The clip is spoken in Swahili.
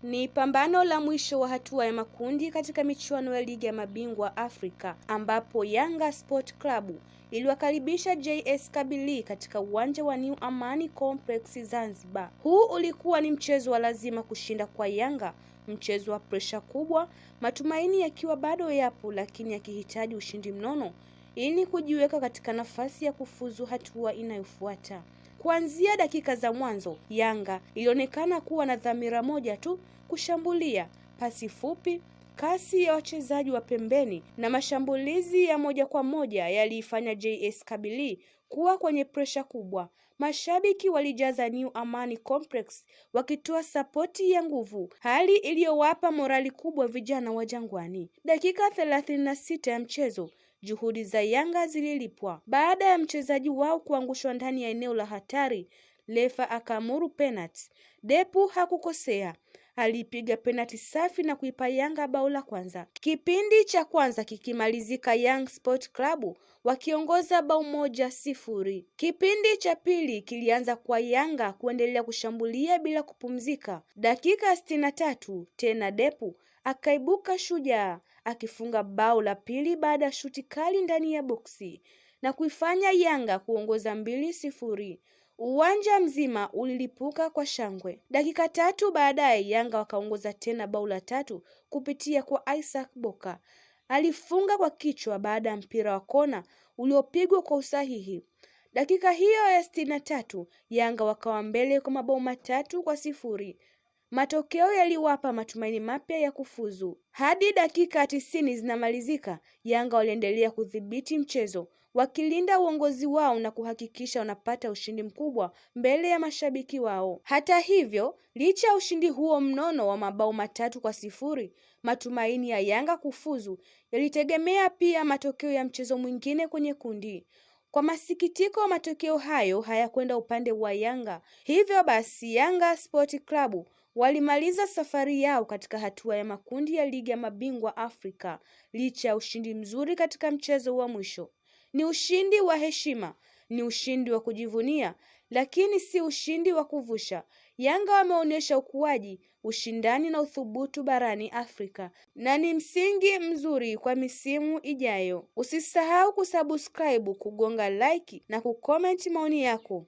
Ni pambano la mwisho wa hatua ya makundi katika michuano ya ligi ya mabingwa Afrika ambapo Yanga Sport Club iliwakaribisha JS Kabylie katika uwanja wa New Amani Complex Zanzibar. Huu ulikuwa ni mchezo wa lazima kushinda kwa Yanga, mchezo wa presha kubwa, matumaini yakiwa bado yapo lakini yakihitaji ushindi mnono ili kujiweka katika nafasi ya kufuzu hatua inayofuata. Kuanzia dakika za mwanzo, Yanga ilionekana kuwa na dhamira moja tu: kushambulia. Pasi fupi, kasi ya wachezaji wa pembeni na mashambulizi ya moja kwa moja yaliifanya JS Kabylie kuwa kwenye presha kubwa. Mashabiki walijaza New Amani Complex wakitoa sapoti ya nguvu, hali iliyowapa morali kubwa vijana wa Jangwani. Dakika 36 ya mchezo, juhudi za Yanga zililipwa baada ya mchezaji wao kuangushwa ndani ya eneo la hatari. Refa akaamuru penalti. Depu hakukosea, alipiga penalti safi na kuipa Yanga bao la kwanza. Kipindi cha kwanza kikimalizika Young Sport Club wakiongoza bao 1-0. Kipindi cha pili kilianza kwa Yanga kuendelea kushambulia bila kupumzika. Dakika 63 tena Depu akaibuka shujaa akifunga bao la pili baada ya shuti kali ndani ya boksi na kuifanya Yanga kuongoza 2-0. Uwanja mzima ulilipuka kwa shangwe. Dakika 3 baadaye Yanga wakaongoza tena bao la tatu kupitia kwa Isaac Boka. Alifunga kwa kichwa baada ya mpira wa kona uliopigwa kwa usahihi. Dakika hiyo ya 63 Yanga wakawa mbele kwa mabao 3-0. Matokeo yaliwapa matumaini mapya ya kufuzu. Hadi dakika 90 zinamalizika, Yanga waliendelea kudhibiti mchezo, wakilinda uongozi wao na kuhakikisha wanapata ushindi mkubwa mbele ya mashabiki wao. Hata hivyo, licha ya ushindi huo mnono wa mabao 3-0, matumaini ya Yanga kufuzu yalitegemea pia matokeo ya mchezo mwingine kwenye kundi. Kwa masikitiko, matokeo hayo hayakwenda upande wa Yanga. Hivyo basi, Yanga Sport Club walimaliza safari yao katika hatua ya makundi ya ligi ya mabingwa Afrika licha ya ushindi mzuri katika mchezo wa mwisho. Ni ushindi wa heshima, ni ushindi wa kujivunia, lakini si ushindi wa kuvusha. Yanga wameonyesha ukuaji, ushindani na uthubutu barani Afrika na ni msingi mzuri kwa misimu ijayo. Usisahau kusubscribe, kugonga like na kucomment maoni yako.